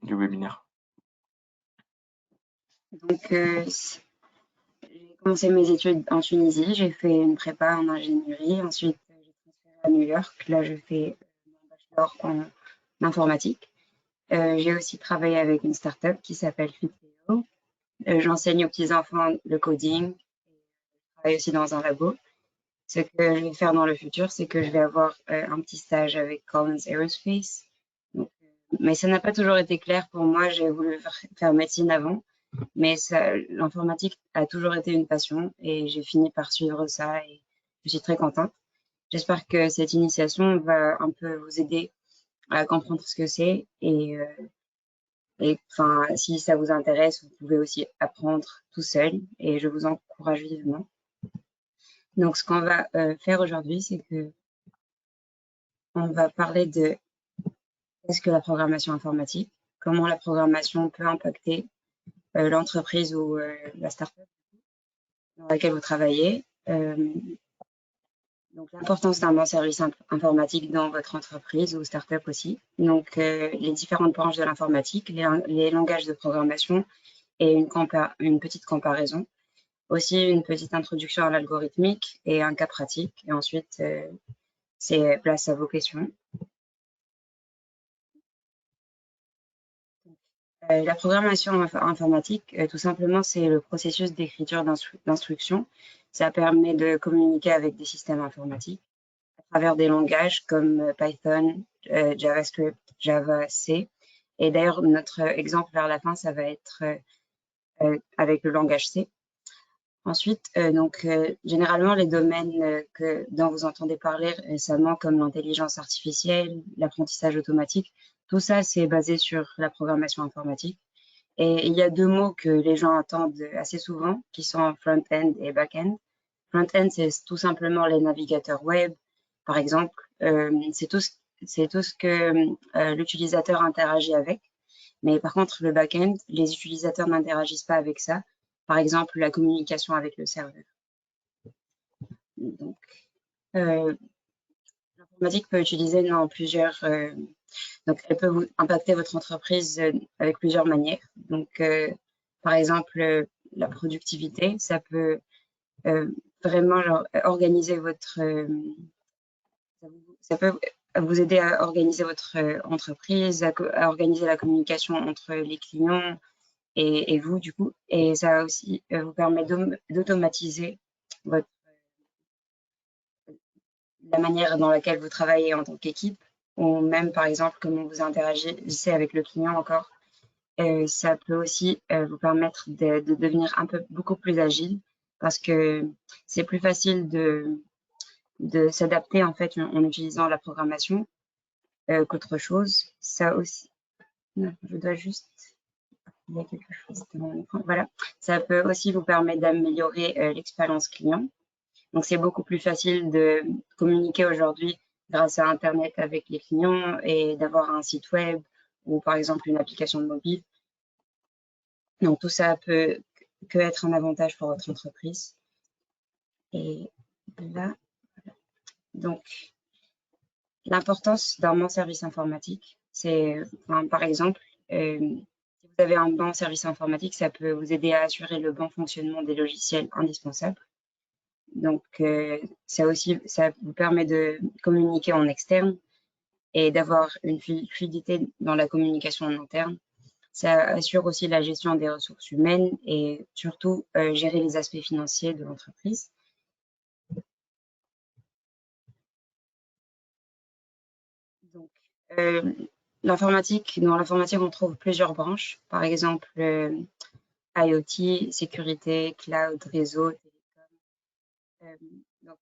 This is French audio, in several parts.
du webinaire. Donc, j'ai commencé mes études en Tunisie. J'ai fait une prépa en ingénierie. Ensuite, j'ai transféré à New York. Là, je fais mon bachelor en informatique. J'ai aussi travaillé avec une startup qui s'appelle Fiteo. J'enseigne aux petits-enfants le coding. Je travaille aussi dans un labo. Ce que je vais faire dans le futur, c'est que je vais avoir un petit stage avec Collins Aerospace. Donc, mais ça n'a pas toujours été clair pour moi. J'ai voulu faire médecine avant, mais l'informatique a toujours été une passion et j'ai fini par suivre ça et je suis très contente. J'espère que cette initiation va un peu vous aider à comprendre ce que c'est et enfin, si ça vous intéresse, vous pouvez aussi apprendre tout seul et je vous encourage vivement. Donc, ce qu'on va faire aujourd'hui, c'est que on va parler de qu'est-ce que la programmation informatique, comment la programmation peut impacter l'entreprise ou la startup dans laquelle vous travaillez. Donc, l'importance d'un bon service informatique dans votre entreprise ou startup aussi. Donc, les différentes branches de l'informatique, les langages de programmation et une petite comparaison. Aussi, une petite introduction à l'algorithmique et un cas pratique. Et ensuite, c'est place à vos questions. La programmation informatique, tout simplement, c'est le processus d'écriture d'instructions. Ça permet de communiquer avec des systèmes informatiques à travers des langages comme Python, JavaScript, Java, C. Et d'ailleurs, notre exemple vers la fin, ça va être avec le langage C. Ensuite, généralement, les domaines dont vous entendez parler récemment, comme l'intelligence artificielle, l'apprentissage automatique, tout ça, c'est basé sur la programmation informatique. Et il y a deux mots que les gens entendent assez souvent, qui sont front-end et back-end. Front-end, c'est tout simplement les navigateurs web, par exemple. C'est tout ce que l'utilisateur interagit avec. Mais par contre, le back-end, les utilisateurs n'interagissent pas avec ça. Par exemple, la communication avec le serveur. Donc, l'informatique peut utiliser dans plusieurs donc, elle peut impacter votre entreprise avec plusieurs manières. Donc, par exemple, la productivité, ça peut vraiment organiser ça peut vous aider à organiser votre entreprise, à organiser la communication entre les clients et vous, du coup. Et ça aussi vous permet d'automatiser la manière dans laquelle vous travaillez en tant qu'équipe, ou même, par exemple, comment vous interagissez avec le client encore. Ça peut aussi vous permettre de devenir beaucoup plus agile parce que c'est plus facile de s'adapter en fait en utilisant la programmation qu'autre chose. Ça aussi, non, je dois juste, il y a quelque chose de mon écran. Voilà, ça peut aussi vous permettre d'améliorer l'expérience client. Donc c'est beaucoup plus facile de communiquer aujourd'hui grâce à Internet avec les clients et d'avoir un site web ou par exemple une application mobile. Donc tout ça peut que être un avantage pour votre entreprise. Et là, donc l'importance d'un bon service informatique, c'est par exemple, si vous avez un bon service informatique, ça peut vous aider à assurer le bon fonctionnement des logiciels indispensables. Donc ça vous permet de communiquer en externe et d'avoir une fluidité dans la communication en interne. Ça assure aussi la gestion des ressources humaines et surtout gérer les aspects financiers de l'entreprise. Donc, dans l'informatique, on trouve plusieurs branches, par exemple IoT, sécurité, cloud, réseau, télécom, euh, donc,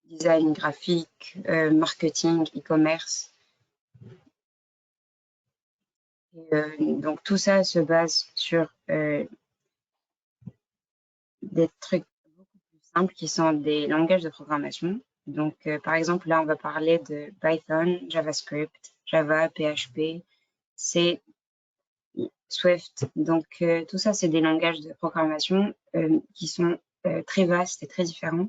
design graphique, marketing, e-commerce. Donc tout ça se base sur des trucs beaucoup plus simples qui sont des langages de programmation. Donc par exemple là on va parler de Python, JavaScript, Java, PHP, C, Swift. Donc tout ça c'est des langages de programmation qui sont très vastes et très différents.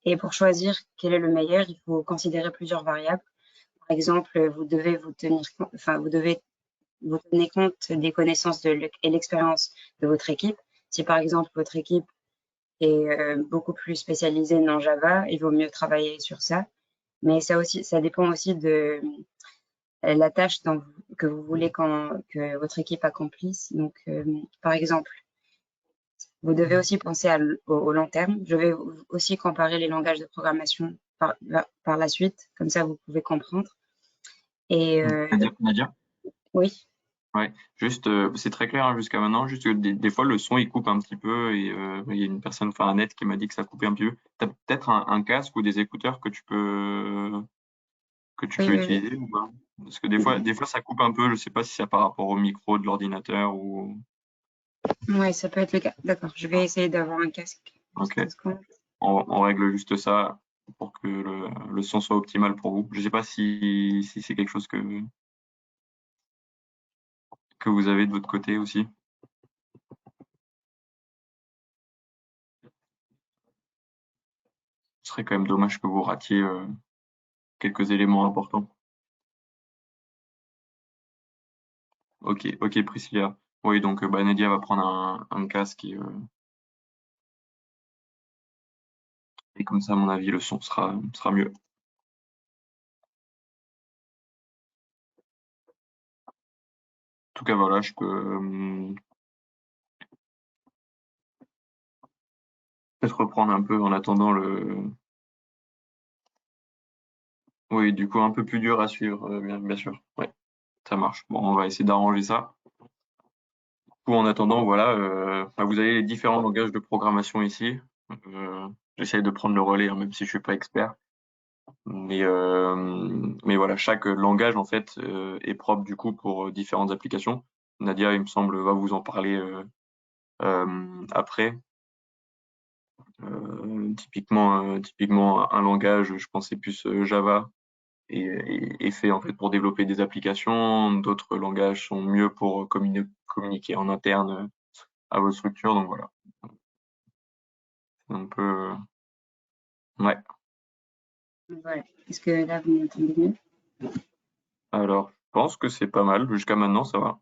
Et pour choisir quel est le meilleur, il faut considérer plusieurs variables. Par exemple, vous devez vous tenez compte des connaissances et l'expérience de votre équipe. Si par exemple votre équipe est beaucoup plus spécialisée dans Java, il vaut mieux travailler sur ça. Mais ça dépend aussi de la tâche que vous voulez que votre équipe accomplisse. Donc, par exemple, vous devez aussi penser au long terme. Je vais aussi comparer les langages de programmation par la suite, comme ça vous pouvez comprendre. Et Nadia? oui, Ouais, juste, c'est très clair hein, jusqu'à maintenant, juste que des fois le son il coupe un petit peu et il y a une personne, enfin un net qui m'a dit que ça coupait un petit peu. T'as peut-être un casque ou des écouteurs que tu oui, peux oui, utiliser ou pas? Parce que oui. des fois ça coupe un peu, je sais pas si c'est par rapport au micro de l'ordinateur ou. Ouais, ça peut être le cas. D'accord, je vais essayer d'avoir un casque. Juste Ok, une seconde. on règle juste ça pour que le son soit optimal pour vous. Je sais pas si c'est quelque chose que vous avez de votre côté aussi. Ce serait quand même dommage que vous ratiez quelques éléments importants. Ok, ok Priscilla. Oui, donc bah, Nadia va prendre un casque et comme ça, à mon avis, le son sera mieux. En tout cas, voilà, je peux peut-être reprendre un peu en attendant le. Oui, du coup, un peu plus dur à suivre, bien sûr. Ouais, ça marche. Bon, on va essayer d'arranger ça. Ou en attendant, voilà, bah, vous avez les différents langages de programmation ici. J'essaye de prendre le relais, hein, même si je suis pas expert. Mais voilà, chaque langage en fait est propre du coup pour différentes applications. Nadia, il me semble, va vous en parler après. Typiquement, un langage, je pensais plus Java, est fait en fait pour développer des applications. D'autres langages sont mieux pour communiquer en interne à votre structure. Donc voilà, un peu. Ouais. Voilà. Est-ce que là, vous m'entendez mieux? Alors, je pense que c'est pas mal. Jusqu'à maintenant, ça va.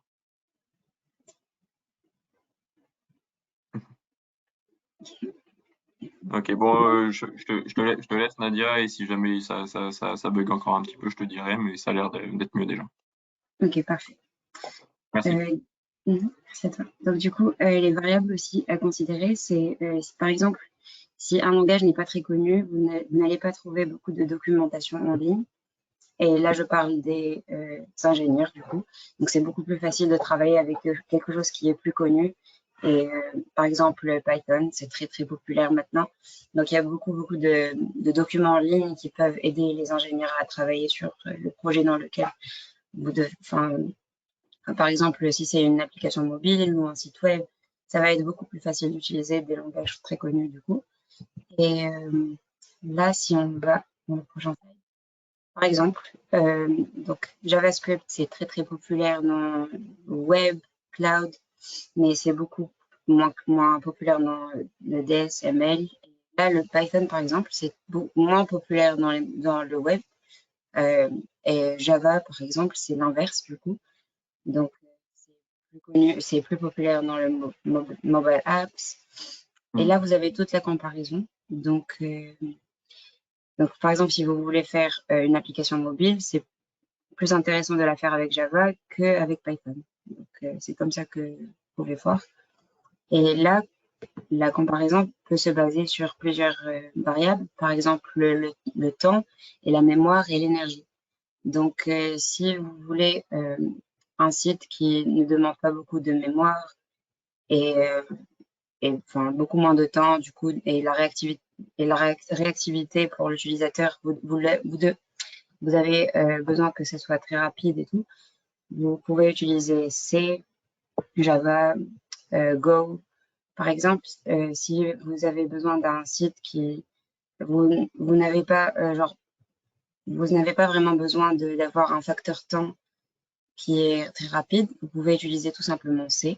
Ok, bon, je te laisse Nadia et si jamais ça bug encore un petit peu, je te dirai, mais ça a l'air d'être mieux déjà. Ok, parfait. Merci. Euh, c'est à toi. Donc, du coup, les variables aussi à considérer, par exemple, si un langage n'est pas très connu, vous n'allez pas trouver beaucoup de documentation en ligne. Et là, je parle des ingénieurs, du coup. Donc, c'est beaucoup plus facile de travailler avec quelque chose qui est plus connu. Et par exemple, Python, c'est très, très populaire maintenant. Donc, il y a beaucoup de documents en ligne qui peuvent aider les ingénieurs à travailler sur le projet dans lequel enfin, par exemple, si c'est une application mobile ou un site web, ça va être beaucoup plus facile d'utiliser des langages très connus, du coup. Et là, si on va dans le prochain slide, par exemple, donc JavaScript, c'est très très populaire dans le web, cloud, mais c'est beaucoup moins populaire dans le DSML. Là, le Python, par exemple, c'est moins populaire dans le web. Euh, et Java, par exemple, c'est l'inverse du coup. Donc, c'est plus connu, c'est plus populaire dans le mobile apps. Et Hmm. là, vous avez toute la comparaison. Donc, par exemple, si vous voulez faire une application mobile, c'est plus intéressant de la faire avec Java qu'avec Python. Donc, c'est comme ça que vous pouvez voir. Et là, la comparaison peut se baser sur plusieurs variables, par exemple le temps et la mémoire et l'énergie. Donc, si vous voulez un site qui ne demande pas beaucoup de mémoire et, euh, et enfin, beaucoup moins de temps, du coup, et la réactivité pour l'utilisateur, vous avez besoin que ce soit très rapide et tout. Vous pouvez utiliser C, Java, Go. Par exemple, si vous avez besoin d'un site vous n'avez pas, vous n'avez pas vraiment besoin d'avoir un facteur temps qui est très rapide, vous pouvez utiliser tout simplement C.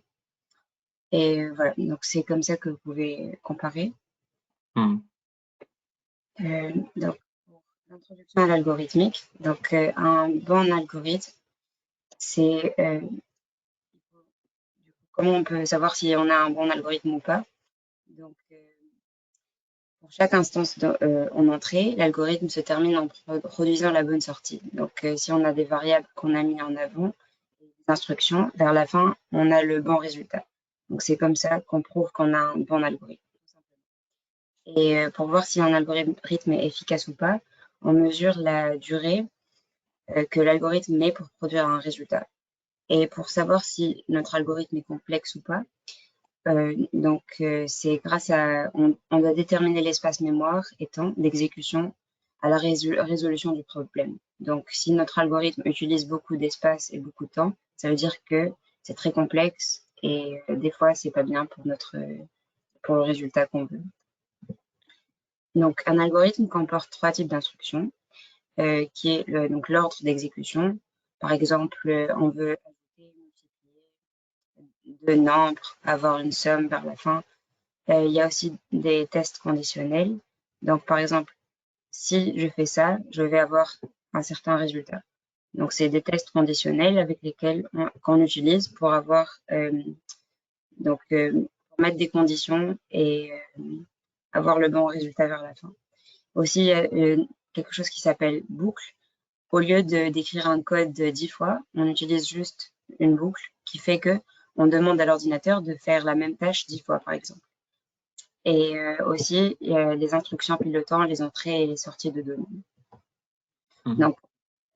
Et voilà, donc c'est comme ça que vous pouvez comparer. Hmm. Donc, pour l'introduction à l'algorithmique, donc un bon algorithme, c'est comment on peut savoir si on a un bon algorithme ou pas. Donc, pour chaque instance en entrée, l'algorithme se termine en produisant la bonne sortie. Donc, si on a des variables qu'on a mis en avant, des instructions, vers la fin, on a le bon résultat. Donc, c'est comme ça qu'on prouve qu'on a un bon algorithme. Et pour voir si un algorithme est efficace ou pas, on mesure la durée que l'algorithme met pour produire un résultat. Et pour savoir si notre algorithme est complexe ou pas, c'est grâce à, on doit déterminer l'espace mémoire et temps d'exécution à la résolution du problème. Donc, si notre algorithme utilise beaucoup d'espace et beaucoup de temps, ça veut dire que c'est très complexe et des fois, c'est pas bien pour le résultat qu'on veut. Donc, un algorithme comporte 3 types d'instructions, qui est l'ordre d'exécution. Par exemple, on veut ajouter, multiplier 2 nombres, avoir une somme vers la fin. Il y a aussi des tests conditionnels. Donc, par exemple, si je fais ça, je vais avoir un certain résultat. Donc, c'est des tests conditionnels avec lesquels qu'on utilise pour avoir, pour mettre des conditions et avoir le bon résultat vers la fin. Aussi, il y a quelque chose qui s'appelle boucle. Au lieu d'écrire un code 10 fois, on utilise juste une boucle qui fait que on demande à l'ordinateur de faire la même tâche 10 fois, par exemple. Et aussi, il y a les instructions pilotant les entrées et les sorties de données. Donc,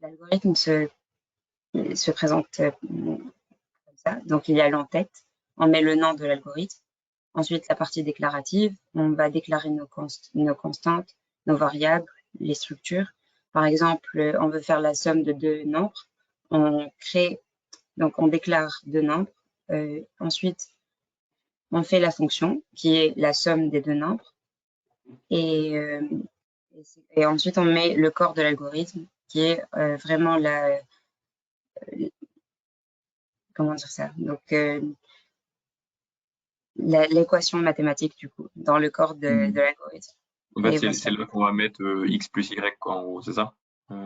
l'algorithme se présente comme ça. Donc, il y a l'entête, on met le nom de l'algorithme. Ensuite, la partie déclarative, on va déclarer nos constantes, nos variables, les structures. Par exemple, on veut faire la somme de 2 nombres. On déclare 2 nombres. Ensuite, on fait la fonction qui est la somme des 2 nombres. Et ensuite, on met le corps de l'algorithme qui est vraiment comment dire ça? Donc, l'équation mathématique, du coup, dans le corps de l'algorithme. En fait, c'est là qu'on va mettre x plus y, quoi, en gros, c'est ça?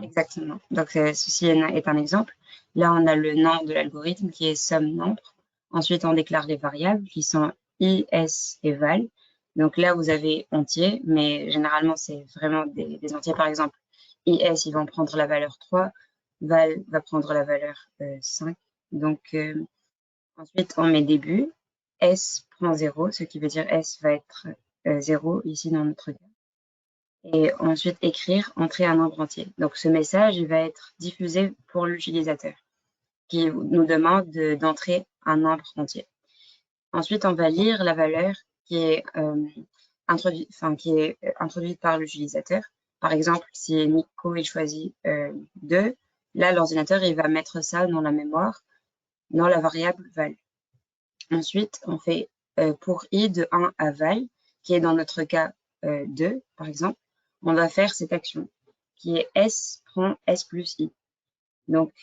Exactement. Donc, ceci est un exemple. Là, on a le nom de l'algorithme qui est somme nombre. Ensuite, on déclare les variables qui sont i, s et val. Donc là, vous avez entier, mais généralement, c'est vraiment des entiers. Par exemple, is, ils vont prendre la valeur 3, val va prendre la valeur 5. Donc, ensuite, on met début. S prend 0, ce qui veut dire S va être 0 ici dans notre cas. Et ensuite, écrire, entrer un nombre entier. Donc, ce message, il va être diffusé pour l'utilisateur qui nous demande d'entrer un nombre entier. Ensuite, on va lire la valeur qui est introduite par l'utilisateur. Par exemple, si Nico il choisit 2, là, l'ordinateur, il va mettre ça dans la mémoire, dans la variable val. Ensuite, on fait pour i de 1 à val, qui est dans notre cas 2, par exemple, on va faire cette action qui est s prend s plus i. Donc,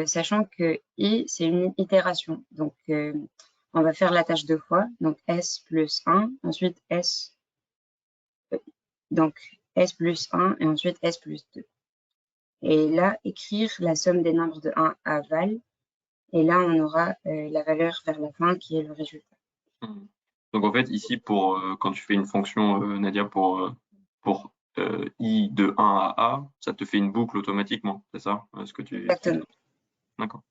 sachant que i, c'est une itération. Donc, on va faire la tâche 2 fois. Donc, s plus 1, ensuite s, donc s plus 1 et ensuite s plus 2. Et là, écrire la somme des nombres de 1 à val. Et là, on aura la valeur vers la fin qui est le résultat. Donc en fait, ici, quand tu fais une fonction, Nadia, pour i de 1 à a, ça te fait une boucle automatiquement, c'est ça ce que tu Exactement. D'accord.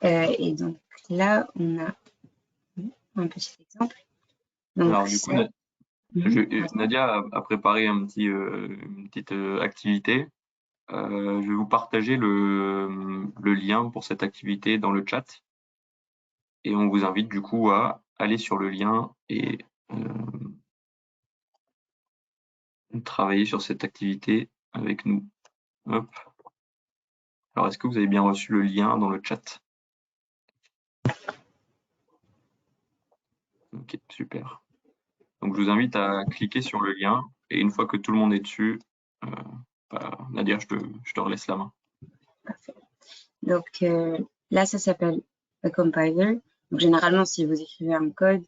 Et donc là, on a un petit exemple. Donc, Alors du coup, Nadia a préparé une petite activité. Je vais vous partager le lien pour cette activité dans le chat. Et on vous invite du coup à aller sur le lien et travailler sur cette activité avec nous. Hop. Alors, est-ce que vous avez bien reçu le lien dans le chat? Ok, super. Donc, je vous invite à cliquer sur le lien et une fois que tout le monde est dessus, Nadia, je te relaisse la main. Parfait. Donc là, ça s'appelle a compiler. Donc généralement, si vous écrivez un code,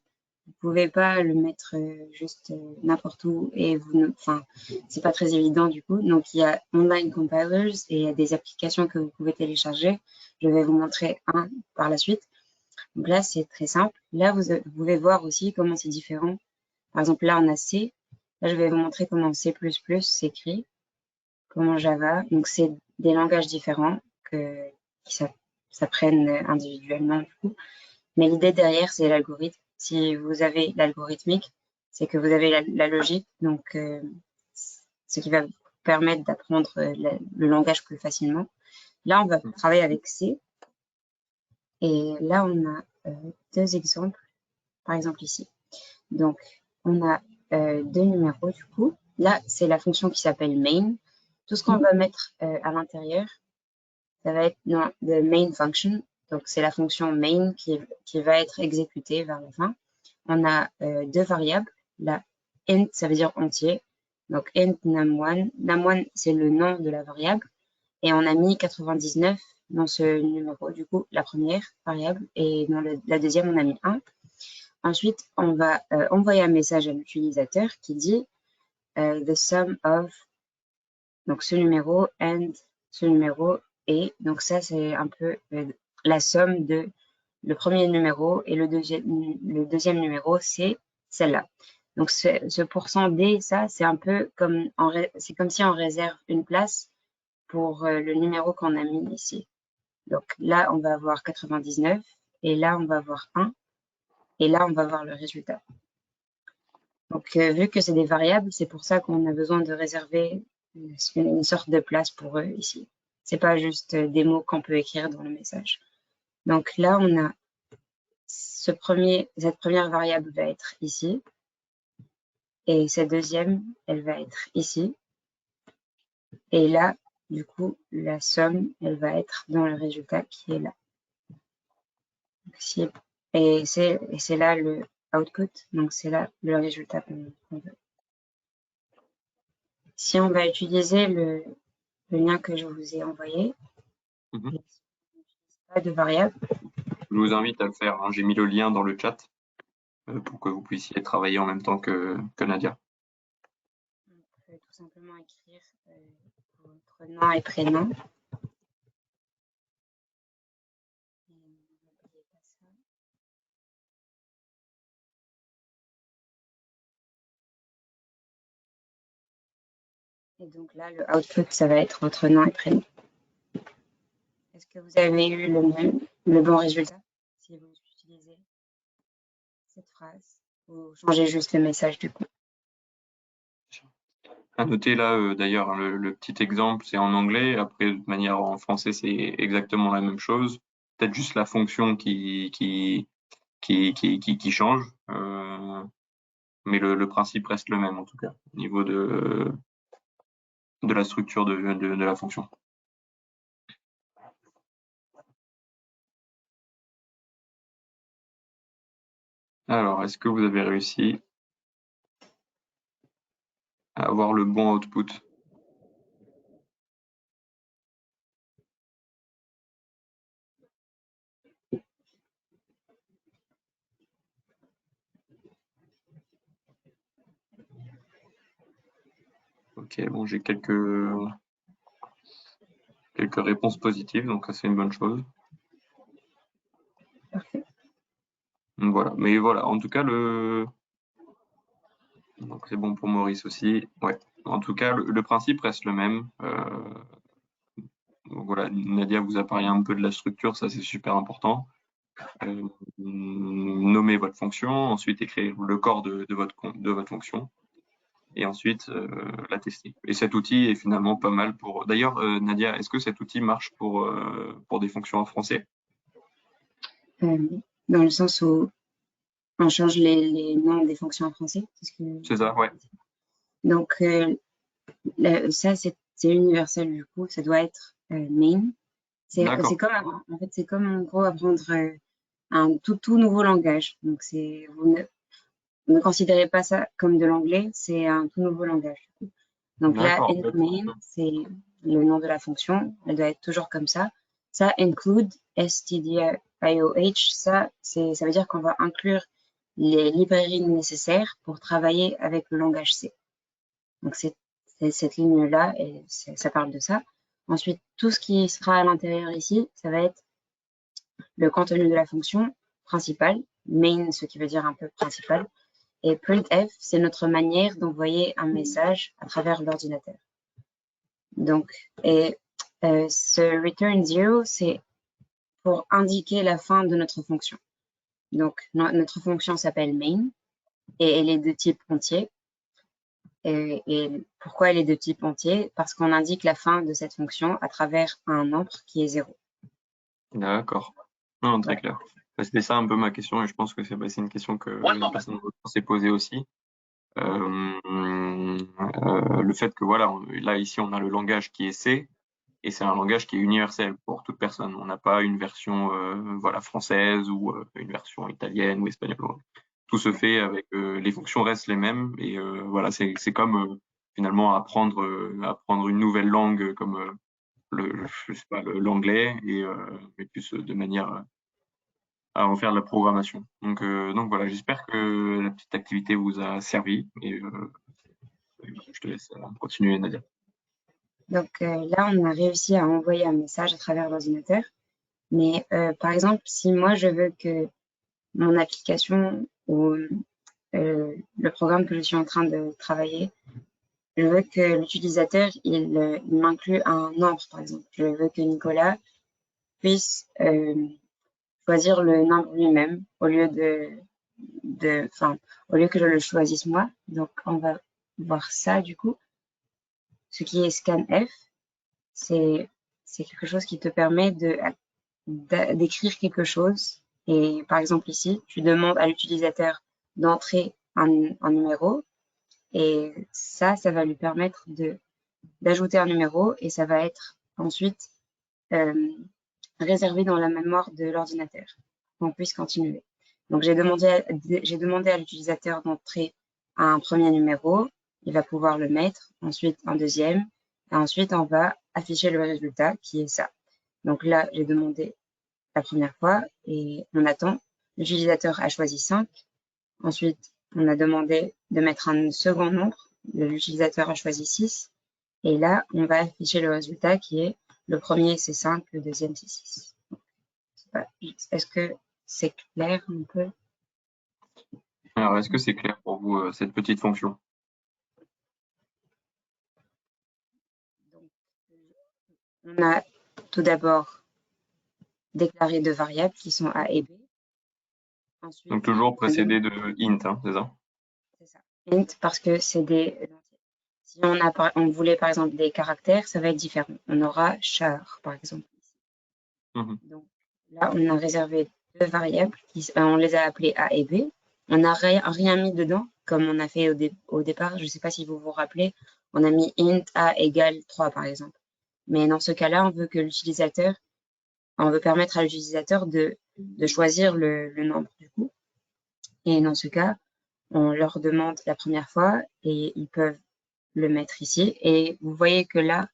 vous pouvez pas le mettre juste n'importe où et c'est pas très évident du coup. Donc il y a online compilers et il y a des applications que vous pouvez télécharger. Je vais vous montrer un par la suite. Donc là, c'est très simple. Là, vous pouvez voir aussi comment c'est différent. Par exemple, là, on a C. Là, je vais vous montrer comment C++ s'écrit, comment Java. Donc, c'est des langages différents qui s'apprennent individuellement, du coup. Mais l'idée derrière, c'est l'algorithme. Si vous avez l'algorithmique, c'est que vous avez la logique, donc ce qui va vous permettre d'apprendre le langage plus facilement. Là, on va travailler avec C. Et là, on a deux exemples, par exemple ici. Donc, on a deux numéros du coup. Là, c'est la fonction qui s'appelle main. Tout ce qu'on va mettre à l'intérieur, ça va être the main function. Donc, c'est la fonction main qui va être exécutée vers la fin. On a deux variables. La int, ça veut dire entier. Donc, int num1. Num1, c'est le nom de la variable. Et on a mis 99 dans ce numéro, du coup, la première variable. Et dans la deuxième, on a mis 1. Ensuite, on va envoyer un message à l'utilisateur qui dit the sum of, donc ce numéro, and ce numéro, et donc ça, c'est un peu la somme de le premier numéro et le deuxième numéro, c'est celle-là. Donc ce pourcent D, ça, c'est un peu comme, c'est comme si on réserve une place pour le numéro qu'on a mis ici. Donc là, on va avoir 99, et là, on va avoir 1, et là, on va voir le résultat. Donc, vu que c'est des variables, c'est pour ça qu'on a besoin de réserver une sorte de place pour eux ici. C'est pas juste des mots qu'on peut écrire dans le message. Donc là, on a cette première variable va être ici. Et cette deuxième, elle va être ici. Et là, du coup, la somme, elle va être dans le résultat qui est là. Et c'est là le output, donc c'est là le résultat qu'on veut. Si on va utiliser le lien que je vous ai envoyé, pas de variable. Je vous invite à le faire, hein. J'ai mis le lien dans le chat pour que vous puissiez travailler en même temps que Nadia. On peut tout simplement écrire votre nom et prénom. Et donc là, le output, ça va être votre nom et prénom. Est-ce que vous avez eu le bon résultat si vous utilisez cette phrase ou changez juste le message du coup? À noter là, d'ailleurs, hein, le petit exemple, c'est en anglais. Après, de manière en français, c'est exactement la même chose. Peut-être juste la fonction qui change. Mais le principe reste le même, en tout cas, au niveau de la structure de la fonction. Alors, est-ce que vous avez réussi à avoir le bon output? Ok, bon, j'ai quelques réponses positives, donc ça c'est une bonne chose. Parfait. Donc voilà, mais voilà, en tout cas donc c'est bon pour Maurice aussi. Ouais, en tout cas le principe reste le même. Donc voilà, Nadia vous a parlé un peu de la structure, ça c'est super important. Nommer votre fonction, ensuite écrire le corps de votre fonction, et ensuite la tester. Et cet outil est finalement pas mal pour. D'ailleurs, Nadia, est-ce que cet outil marche pour des fonctions en français? Dans le sens où on change les noms des fonctions en français. C'est ça, ouais. Donc ça c'est universel du coup, ça doit être main. C'est comme en fait c'est comme en gros apprendre un tout nouveau langage. Donc vous ne considérez pas ça comme de l'anglais, c'est un tout nouveau langage. Donc là, main, c'est le nom de la fonction, elle doit être toujours comme ça. Ça, include, stdioh, ça veut dire qu'on va inclure les librairies nécessaires pour travailler avec le langage C. Donc c'est cette ligne-là, et ça parle de ça. Ensuite, tout ce qui sera à l'intérieur ici, ça va être le contenu de la fonction. principal, main, ce qui veut dire un peu principal, et printf, c'est notre manière d'envoyer un message à travers l'ordinateur. Donc, ce return 0, c'est pour indiquer la fin de notre fonction. Donc, notre fonction s'appelle main et elle est de type entier. Et pourquoi elle est de type entier? Parce qu'on indique la fin de cette fonction à travers un nombre qui est 0. D'accord. Non, très Voilà. clair. C'était ça un peu ma question et je pense que c'est une question que une personne s'est posée aussi. Le fait que voilà, là ici on a le langage qui est C et c'est un langage qui est universel pour toute personne. On n'a pas une version voilà française ou une version italienne ou espagnole. Tout se fait avec les fonctions restent les mêmes et voilà c'est comme finalement apprendre une nouvelle langue comme je sais pas l'anglais et mais plus de manière à en faire de la programmation. Donc voilà, j'espère que la petite activité vous a servi et je te laisse continuer, Nadia. Donc là, on a réussi à envoyer un message à travers l'ordinateur. Mais par exemple, si moi, je veux que mon application ou le programme que je suis en train de travailler, je veux que l'utilisateur, il m'inclue un nombre, par exemple. Je veux que Nicolas puisse choisir le nombre lui-même au lieu au lieu que je le choisisse moi. Donc, on va voir ça, du coup. Ce qui est scanf, c'est quelque chose qui te permet d'écrire quelque chose. Et par exemple ici, tu demandes à l'utilisateur d'entrer un numéro et ça va lui permettre d'ajouter un numéro et ça va être ensuite réservé dans la mémoire de l'ordinateur pour qu'on puisse continuer. Donc j'ai demandé à l'utilisateur d'entrer un premier numéro, il va pouvoir le mettre, ensuite un deuxième, et ensuite on va afficher le résultat qui est ça. Donc là, j'ai demandé la première fois et on attend. L'utilisateur a choisi 5. Ensuite, on a demandé de mettre un second nombre. L'utilisateur a choisi 6. Et là, on va afficher le résultat qui est le premier c'est 5, le deuxième c'est 6. Est-ce que c'est clair un peu? Alors, est-ce que c'est clair pour vous cette petite fonction? Donc, on a tout d'abord déclaré deux variables qui sont A et B. Ensuite, Donc toujours précédé de int, hein, c'est ça? c'est ça. Int parce que c'est des entiers. Si on voulait par exemple des caractères, ça va être différent. On aura char par exemple. Donc là, on a réservé deux variables, on les a appelées A et B. On n'a rien mis dedans, comme on a fait au départ. Je ne sais pas si vous vous rappelez, on a mis int A égale 3 par exemple. Mais dans ce cas-là, on veut permettre à l'utilisateur de choisir le nombre du coup. Et dans ce cas, on leur demande la première fois et ils peuvent le mettre ici. Et vous voyez que là,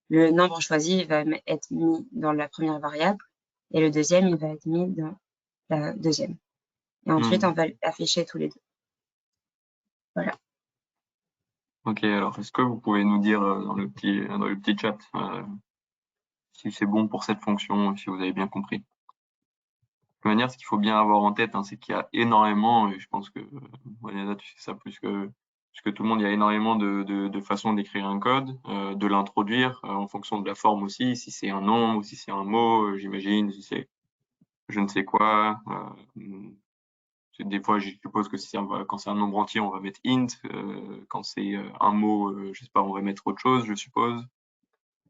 le nombre choisi va être mis dans la première variable et le deuxième, il va être mis dans la deuxième. Et ensuite, on va afficher tous les deux. Voilà. Ok, alors est-ce que vous pouvez nous dire dans le petit chat si c'est bon pour cette fonction, si vous avez bien compris? De toute manière, ce qu'il faut bien avoir en tête, hein, c'est qu'il y a énormément, et je pense que Waneda, tu sais ça plus que tout le monde, il y a énormément de façons d'écrire un code, de l'introduire en fonction de la forme aussi, si c'est un nombre, si c'est un mot, j'imagine, si c'est je ne sais quoi. Des fois, je suppose que quand c'est un nombre entier, on va mettre int. Quand c'est un mot, je sais pas, on va mettre autre chose, je suppose.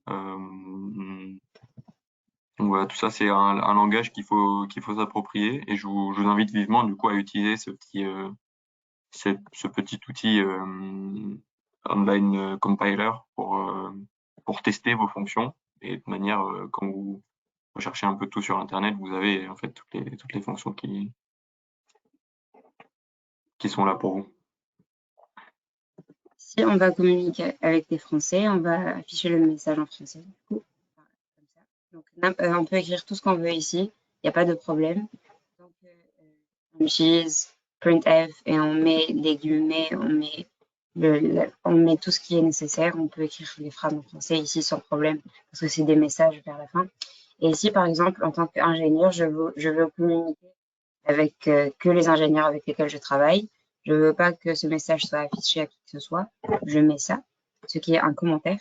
Donc voilà, tout ça, c'est un langage qu'il faut s'approprier. Et je vous invite vivement, du coup, à utiliser ce petit outil online compiler pour tester vos fonctions. Et de manière, quand vous recherchez un peu tout sur Internet, vous avez en fait toutes les fonctions qui sont là pour vous. Si on va communiquer avec des Français, on va afficher le message en français. Du coup. Comme ça. Donc, on peut écrire tout ce qu'on veut ici. Il n'y a pas de problème. Donc, on utilise printf et on met les guillemets, on met tout ce qui est nécessaire. On peut écrire les phrases en français ici sans problème parce que c'est des messages vers la fin. Et si, par exemple, en tant qu'ingénieur, je veux communiquer avec que les ingénieurs avec lesquels je travaille, je veux pas que ce message soit affiché à qui que ce soit, je mets ça, ce qui est un commentaire.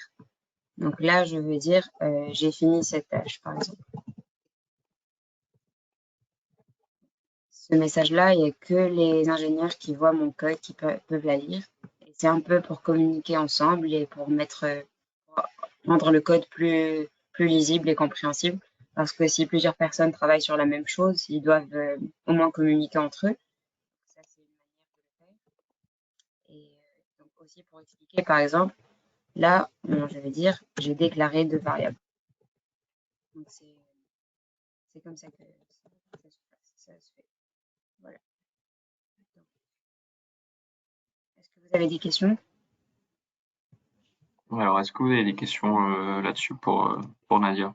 Donc là, je veux dire, j'ai fini cette tâche, par exemple. Ce message-là, il n'y a que les ingénieurs qui voient mon code qui peuvent la lire. Et c'est un peu pour communiquer ensemble et pour rendre le code plus lisible et compréhensible. Parce que si plusieurs personnes travaillent sur la même chose, ils doivent au moins communiquer entre eux. Ça, c'est une manière de le faire. Et donc aussi pour expliquer, par exemple, là, je vais dire, j'ai déclaré deux variables. Donc c'est comme ça que ça se fait. Voilà. Est-ce que vous avez des questions? Ouais, alors, est-ce que vous avez des questions là-dessus pour Nadia?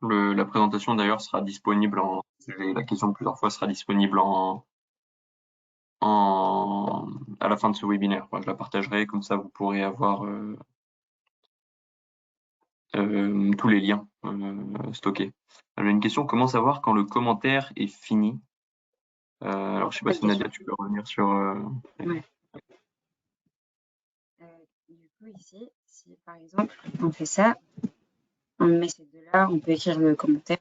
La présentation d'ailleurs sera disponible j'ai eu la question plusieurs fois, sera disponible à la fin de ce webinaire. Enfin, je la partagerai, comme ça vous pourrez avoir tous les liens stockés. J'ai une question, comment savoir quand le commentaire est fini? Alors je sais pas Bonne si Nadia, question. tu peux revenir sur. Ouais. Du coup, ici, si par exemple on fait ça, on met ces deux-là, on peut écrire le commentaire.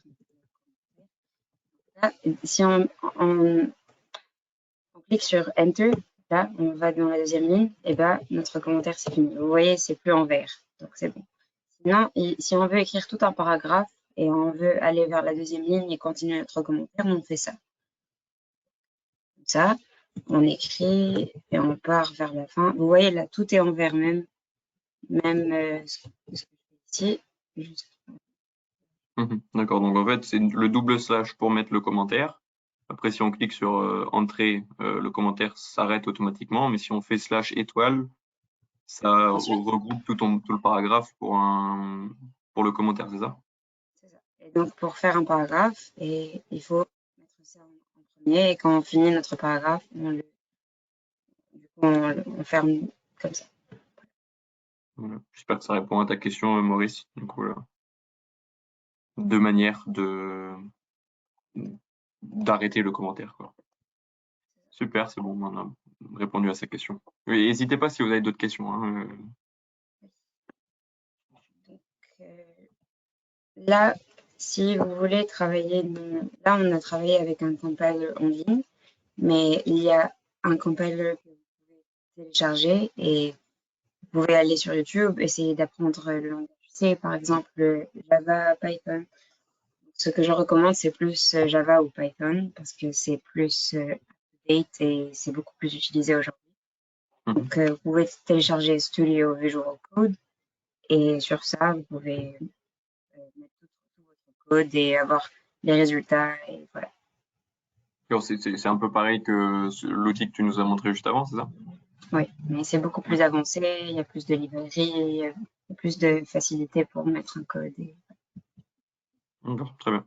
Là, si on clique sur Enter, là, on va dans la deuxième ligne, et ben notre commentaire c'est fini. Vous voyez, c'est plus en vert, donc c'est bon. Sinon, si on veut écrire tout un paragraphe et on veut aller vers la deuxième ligne et continuer notre commentaire, on fait ça. Comme ça, on écrit et on part vers la fin. Vous voyez, là, tout est en vert même ce que je fais ici. Juste. D'accord, donc en fait c'est le double slash pour mettre le commentaire. Après si on clique sur entrée, le commentaire s'arrête automatiquement, mais si on fait slash étoile, ça Ensuite, regroupe tout le paragraphe pour le commentaire, c'est ça? c'est ça. Et donc, pour faire un paragraphe, il faut mettre ça en premier. Et quand on finit notre paragraphe, on ferme comme ça. Voilà. J'espère que ça répond à ta question, Maurice. Donc voilà, deux manières d'arrêter le commentaire, quoi. Super, c'est bon, on a répondu à sa question. Et n'hésitez pas si vous avez d'autres questions, hein. Donc, là, si vous voulez travailler, là, on a travaillé avec un compiler en ligne, mais il y a un compiler que vous pouvez télécharger et vous pouvez aller sur YouTube, essayer d'apprendre le langage C, par exemple Java, Python. Ce que je recommande, c'est plus Java ou Python parce que c'est plus up-to-date et c'est beaucoup plus utilisé aujourd'hui. Mhm. Donc, vous pouvez télécharger Studio Visual Code et sur ça, vous pouvez mettre tout votre code et avoir les résultats. Et voilà. Alors, c'est un peu pareil que l'outil que tu nous as montré juste avant, c'est ça? Oui, mais c'est beaucoup Ouais. plus avancé, il y a plus de librairies, il y a plus de facilité pour mettre un code. D'accord, très bien.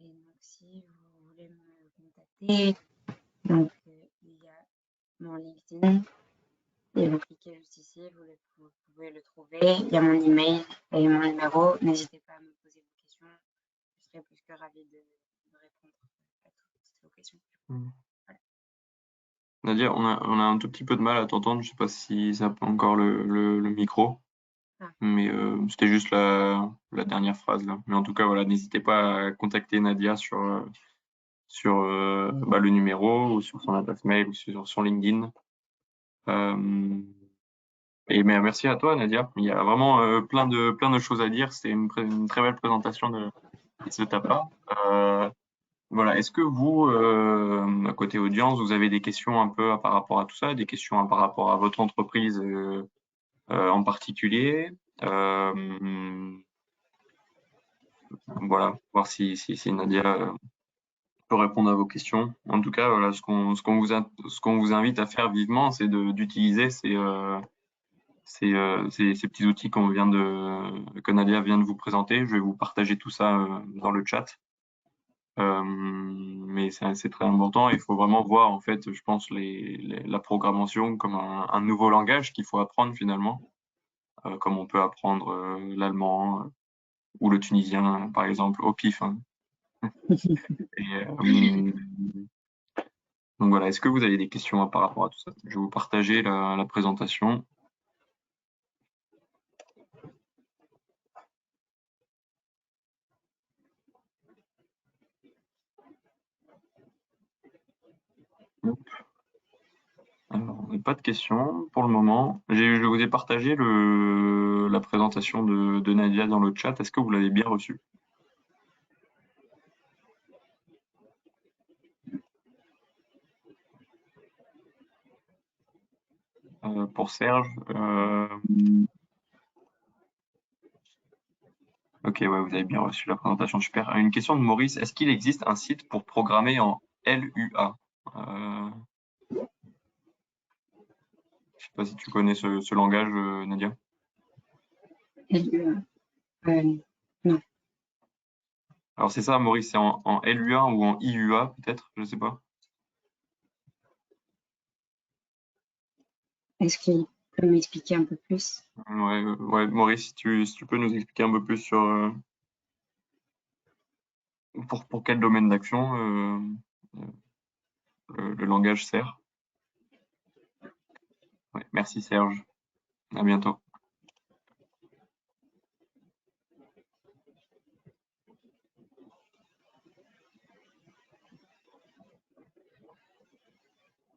Et donc, si vous voulez me contacter, donc, il y a mon LinkedIn. Et vous cliquez juste ici, vous pouvez le trouver. Il y a mon email et mon numéro. N'hésitez pas à me poser vos questions. Je serai plus que ravie de répondre à toutes vos questions. Mhm. Voilà. Nadia, on a un tout petit peu de mal à t'entendre. Je sais pas si ça peut encore le micro, Ah, mais c'était juste la dernière phrase là. Mais en tout cas, voilà, n'hésitez pas à contacter Nadia sur bah, le numéro ou sur son adresse mail ou sur son LinkedIn. Euh, et mais merci à toi, Nadia. Il y a vraiment plein de choses à dire. C'était une très belle présentation de ta part. Voilà. Est-ce que vous, à côté audience, vous avez des questions un peu par rapport à tout ça, des questions par rapport à votre entreprise en particulier? Voilà, voir si Nadia peut répondre à vos questions. En tout cas, voilà, ce qu'on vous invite à faire vivement, c'est d'utiliser ces petits outils que Nadia vient de vous présenter. Je vais vous partager tout ça dans le chat. Mais c'est très important. Il faut vraiment voir, en fait, je pense, la programmation comme un nouveau langage qu'il faut apprendre finalement, comme on peut apprendre l'allemand ou le tunisien, par exemple, au pif, hein. Et, donc voilà, est-ce que vous avez des questions par rapport à tout ça? Je vais vous partager la présentation. Alors, pas de questions pour le moment. Je vous ai partagé la présentation de Nadia dans le chat. Est-ce que vous l'avez bien reçue? Pour Serge, ok, ouais, vous avez bien reçu la présentation, super. Une question de Maurice, est-ce qu'il existe un site pour programmer en LUA? Je sais pas si tu connais ce langage, Nadia. Non. Alors c'est ça, Maurice, c'est en LUA ou en IUA peut-être, je sais pas. Est-ce qu'il peut m'expliquer un peu plus? Ouais, ouais, Maurice, si tu peux nous expliquer un peu plus sur pour quel domaine d'action le langage sert. Ouais, merci Serge, à bientôt.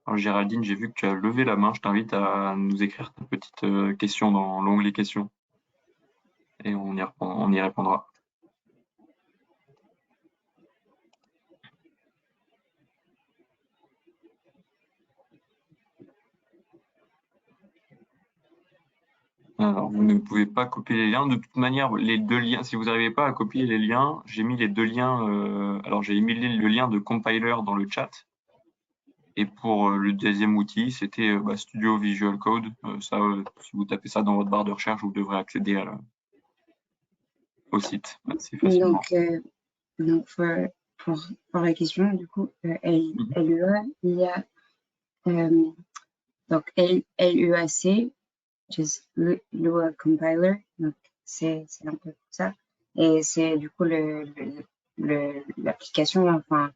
Alors Géraldine, j'ai vu que tu as levé la main, je t'invite à nous écrire ta petite question dans l'onglet questions et on y répondra. Alors, vous ne pouvez pas copier les liens. De toute manière, les deux liens, si vous n'arrivez pas à copier les liens, j'ai mis les deux liens. Alors, j'ai mis le lien de compiler dans le chat. Et pour le deuxième outil, c'était Studio Visual Code. Ça, si vous tapez ça dans votre barre de recherche, vous devrez accéder au site assez facilement. Donc pour la question, du coup, LUA, il y a donc LUAC, which is Lua Compiler, donc c'est un peu ça. Et c'est du coup l'application enfin,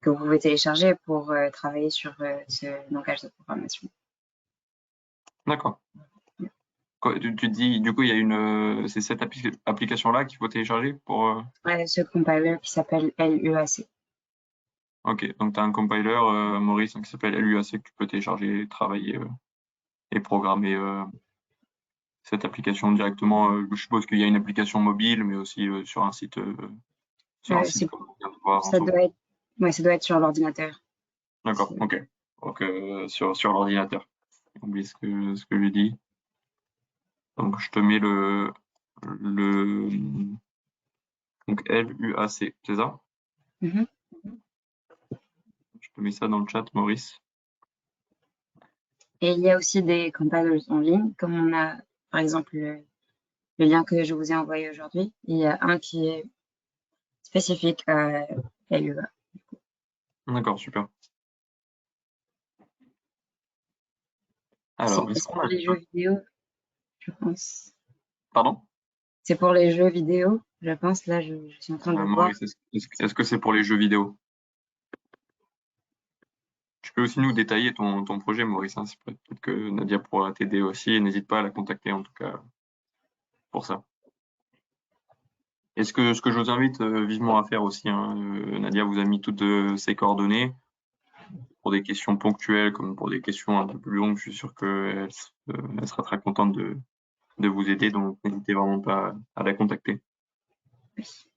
que vous pouvez télécharger pour travailler sur ce langage de programmation. D'accord. Tu dis, du coup, il y a c'est cette application-là qu'il faut télécharger pour. Ce compiler qui s'appelle LUAC. Ok, donc tu as un compiler, Maurice, qui s'appelle LUAC que tu peux télécharger, travailler et programmer cette application directement. Je suppose qu'il y a une application mobile, mais aussi sur un site, comme on vient de voir Ça ensemble. doit être, ouais, ça doit être sur l'ordinateur. D'accord, ok. Donc sur l'ordinateur. J'ai oublié ce que j'ai dit. Donc je te mets le donc LUAC, c'est ça? Mhm. Je te mets ça dans le chat, Maurice. Et il y a aussi des compilers en ligne, comme on a par exemple le lien que je vous ai envoyé aujourd'hui. Il y a un qui est spécifique à LUA. D'accord, super. C'est Alors, est-ce qu'on pour a les jeux vidéo, je pense. Pardon? C'est pour les jeux vidéo, je pense. Là, je suis en train de voir. Maurice, est-ce que c'est pour les jeux vidéo? Tu peux aussi nous détailler ton projet, Maurice, hein, peut-être que Nadia pourra t'aider aussi, et n'hésite pas à la contacter en tout cas pour ça. Et ce que je vous invite vivement à faire aussi, hein, Nadia vous a mis toutes ses coordonnées pour des questions ponctuelles comme pour des questions un peu plus longues. Je suis sûr elle sera très contente de vous aider, donc n'hésitez vraiment pas à la contacter. Parce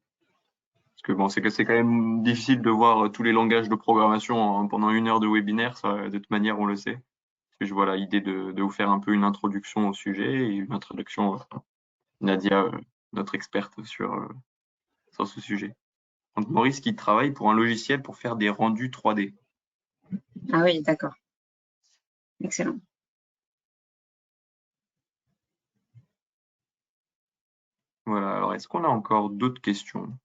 que bon, c'est quand même difficile de voir tous les langages de programmation pendant une heure de webinaire, ça, de toute manière on le sait. Je vois l'idée de vous faire un peu une introduction au sujet et une introduction Nadia, notre experte sur ce sujet. Donc Maurice qui travaille pour un logiciel pour faire des rendus 3D. Ah oui, d'accord. Excellent. Voilà, alors est-ce qu'on a encore d'autres questions?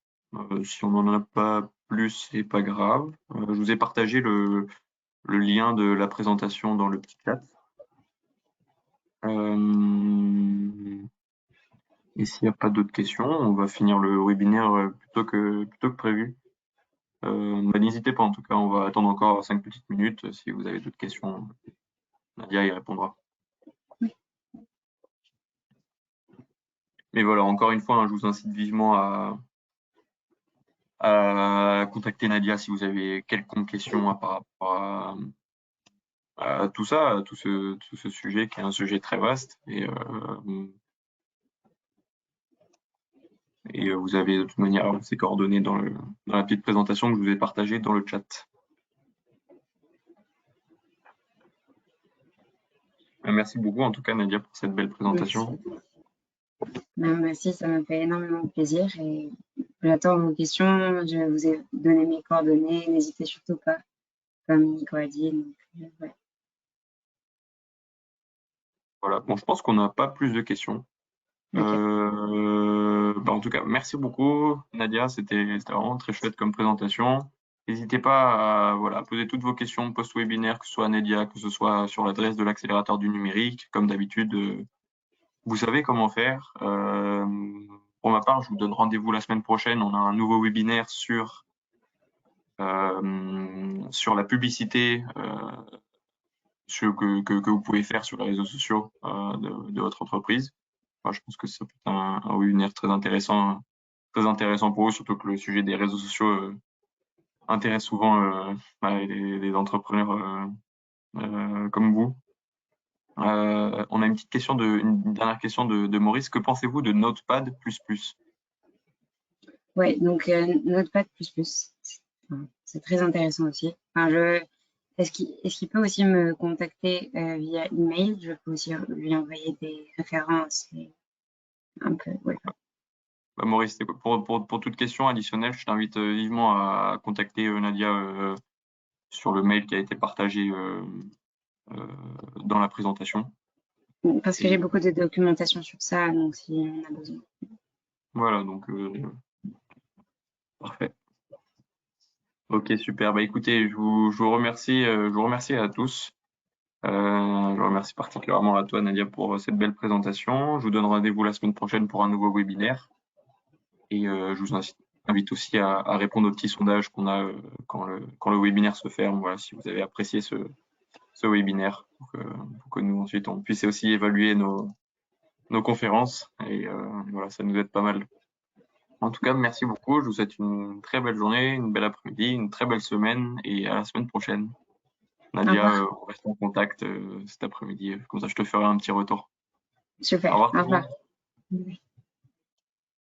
Si on n'en a pas plus, c'est pas grave. Je vous ai partagé le lien de la présentation dans le petit chat. Et s'il n'y a pas d'autres questions, on va finir le webinaire plutôt que prévu. N'hésitez pas, en tout cas, on va attendre encore 5 petites minutes. Si vous avez d'autres questions, Nadia y répondra. Mais voilà, encore une fois, hein, je vous incite vivement à contacter Nadia si vous avez quelconque question par rapport à tout ça, à tout ce sujet qui est un sujet très vaste. Et vous avez de toute manière ces coordonnées dans la petite présentation que je vous ai partagée dans le chat. Merci beaucoup en tout cas Nadia pour cette belle présentation. Merci, ça m'a fait énormément plaisir et j'attends vos questions. Je vous ai donné mes coordonnées, n'hésitez surtout pas, comme Nico a dit. Donc, ouais. Voilà, bon, je pense qu'on n'a pas plus de questions. Okay. En tout cas, merci beaucoup Nadia, c'était vraiment très chouette comme présentation. N'hésitez pas à voilà, poser toutes vos questions post-webinaire, que ce soit à Nadia, que ce soit sur l'adresse de l'accélérateur du numérique. Comme d'habitude, vous savez comment faire. Pour ma part, je vous donne rendez-vous la semaine prochaine. On a un nouveau webinaire sur la publicité que vous pouvez faire sur les réseaux sociaux de votre entreprise. Je pense que ça peut être un webinaire très intéressant pour vous, surtout que le sujet des réseaux sociaux intéresse souvent les entrepreneurs comme vous. On a une dernière question de Maurice. Que pensez-vous de Notepad++? Ouais, donc Notepad++, c'est très intéressant aussi. Enfin, est-ce qu'il peut aussi me contacter via email? Je peux aussi lui envoyer des références et un peu, ouais. Maurice, pour toute question additionnelle, je t'invite vivement à contacter Nadia sur le mail qui a été partagé dans la présentation. Parce que j'ai beaucoup de documentation sur ça, donc si on a besoin. Voilà, donc parfait. Ok, super. Écoutez, je vous remercie à tous. Je remercie particulièrement à toi, Nadia, pour cette belle présentation. Je vous donne rendez-vous la semaine prochaine pour un nouveau webinaire. Et je vous invite aussi à répondre aux petits sondages qu'on a quand le webinaire se ferme. Voilà, si vous avez apprécié ce webinaire, pour que nous ensuite on puisse aussi évaluer nos conférences. Et voilà, ça nous aide pas mal. En tout cas, merci beaucoup. Je vous souhaite une très belle journée, une belle après-midi, une très belle semaine et à la semaine prochaine. Nadia, on reste en contact cet après-midi. Comme ça, je te ferai un petit retour. Super. Au revoir. Au revoir.